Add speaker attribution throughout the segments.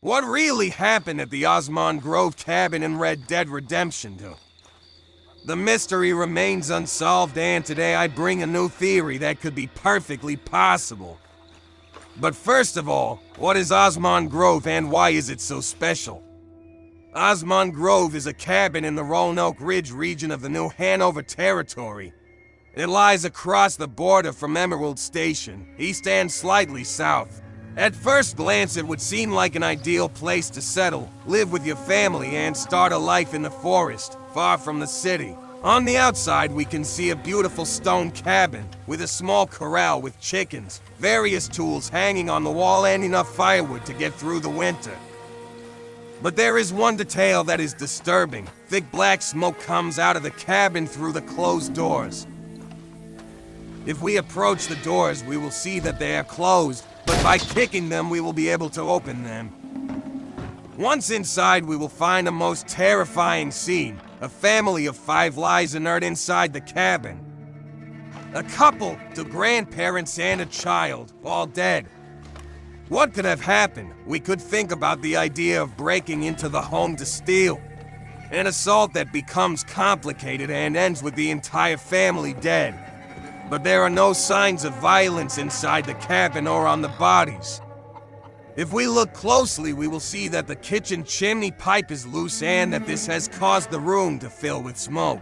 Speaker 1: What really happened at the Osman Grove cabin in Red Dead Redemption 2? The mystery remains unsolved, and today I bring a new theory that could be perfectly possible. But first of all, what is Osman Grove and why is it so special? Osman Grove is a cabin in the Roanoke Ridge region of the new Hanover territory. It lies across the border from Emerald Station, east and slightly south. At first glance, it would seem like an ideal place to settle, live with your family, and start a life in the forest, far from the city. On the outside, we can see a beautiful stone cabin with a small corral with chickens, various tools hanging on the wall, and enough firewood to get through the winter. But there is one detail that is disturbing. Thick black smoke comes out of the cabin through the closed doors. If we approach the doors, we will see that they are closed, but by kicking them, we will be able to open them. Once inside, we will find a most terrifying scene. A family of 5 lies inert inside the cabin. A couple, 2 grandparents, and a child, all dead. What could have happened? We could think about the idea of breaking into the home to steal. An assault that becomes complicated and ends with the entire family dead. But there are no signs of violence inside the cabin or on the bodies. If we look closely, we will see that the kitchen chimney pipe is loose and that this has caused the room to fill with smoke.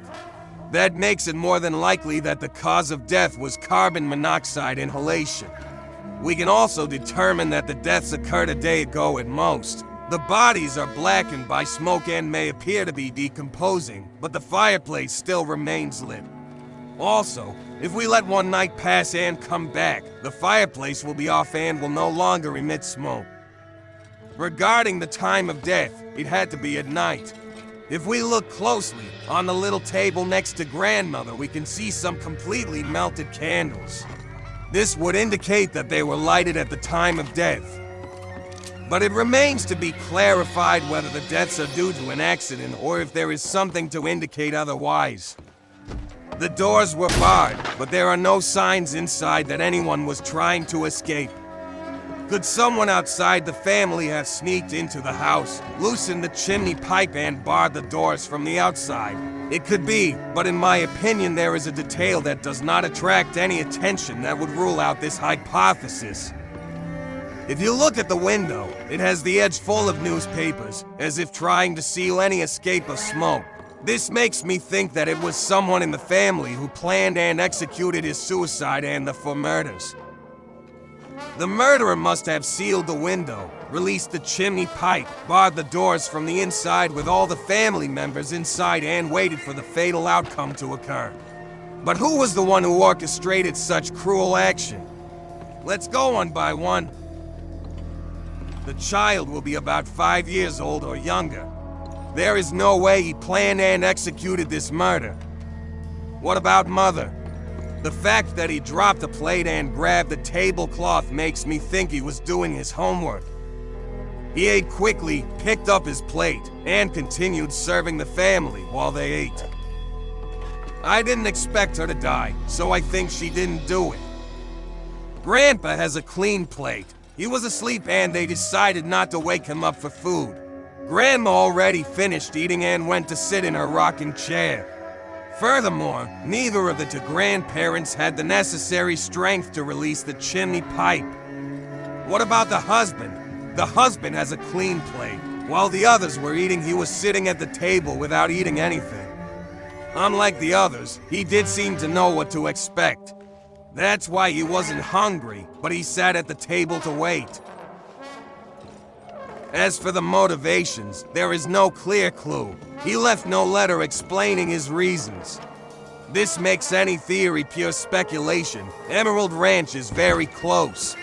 Speaker 1: That makes it more than likely that the cause of death was carbon monoxide inhalation. We can also determine that the deaths occurred a day ago at most. The bodies are blackened by smoke and may appear to be decomposing, but the fireplace still remains lit. Also, if we let one night pass and come back, the fireplace will be off and will no longer emit smoke. Regarding the time of death, it had to be at night. If we look closely, on the little table next to Grandmother, we can see some completely melted candles. This would indicate that they were lighted at the time of death. But it remains to be clarified whether the deaths are due to an accident or if there is something to indicate otherwise. The doors were barred, but there are no signs inside that anyone was trying to escape. Could someone outside the family have sneaked into the house, loosened the chimney pipe, and barred the doors from the outside? It could be, but in my opinion there is a detail that does not attract any attention that would rule out this hypothesis. If you look at the window, it has the edge full of newspapers, as if trying to seal any escape of smoke. This makes me think that it was someone in the family who planned and executed his suicide and the 4 murders. The murderer must have sealed the window, released the chimney pipe, barred the doors from the inside with all the family members inside, and waited for the fatal outcome to occur. But who was the one who orchestrated such cruel action? Let's go one by one. The child will be about 5 years old or younger. There is no way he planned and executed this murder. What about Mother? The fact that he dropped a plate and grabbed the tablecloth makes me think he was doing his homework. He ate quickly, picked up his plate, and continued serving the family while they ate. I didn't expect her to die, so I think she didn't do it. Grandpa has a clean plate. He was asleep and they decided not to wake him up for food. Grandma already finished eating and went to sit in her rocking chair. Furthermore, neither of the 2 grandparents had the necessary strength to release the chimney pipe. What about the husband? The husband has a clean plate. While the others were eating, he was sitting at the table without eating anything. Unlike the others, he did seem to know what to expect. That's why he wasn't hungry, but he sat at the table to wait. As for the motivations, there is no clear clue. He left no letter explaining his reasons. This makes any theory pure speculation. Emerald Ranch is very close.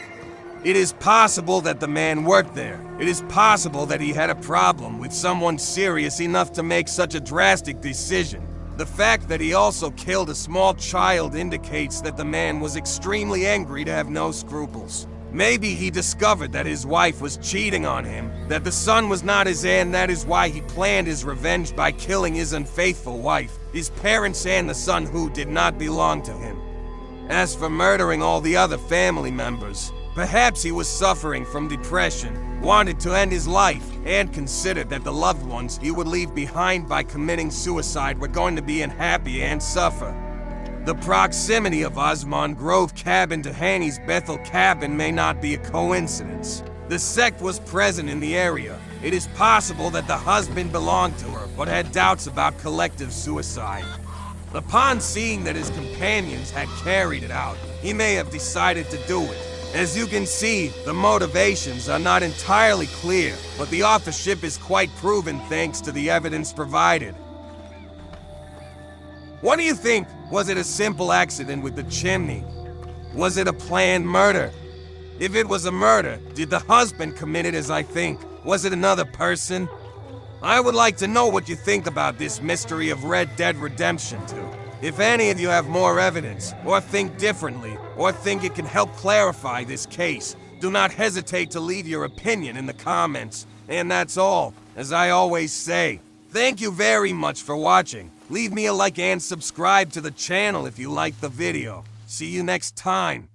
Speaker 1: It is possible that the man worked there. It is possible that he had a problem with someone serious enough to make such a drastic decision. The fact that he also killed a small child indicates that the man was extremely angry to have no scruples. Maybe he discovered that his wife was cheating on him, that the son was not his heir, and that is why he planned his revenge by killing his unfaithful wife, his parents, and the son who did not belong to him. As for murdering all the other family members, Perhaps he was suffering from depression, wanted to end his life, and considered that the loved ones he would leave behind by committing suicide were going to be unhappy and suffer. The proximity of Osman Grove cabin to Hanny's Bethel cabin may not be a coincidence. The sect was present in the area. It is possible that the husband belonged to her, but had doubts about collective suicide. Upon seeing that his companions had carried it out, he may have decided to do it. As you can see, the motivations are not entirely clear, but the authorship is quite proven thanks to the evidence provided. What do you think? Was it a simple accident with the chimney? Was it a planned murder? If it was a murder, did the husband commit it as I think? Was it another person? I would like to know what you think about this mystery of Red Dead Redemption 2. If any of you have more evidence, or think differently, or think it can help clarify this case, do not hesitate to leave your opinion in the comments. And that's all, as I always say. Thank you very much for watching. Leave me a like and subscribe to the channel if you liked the video. See you next time.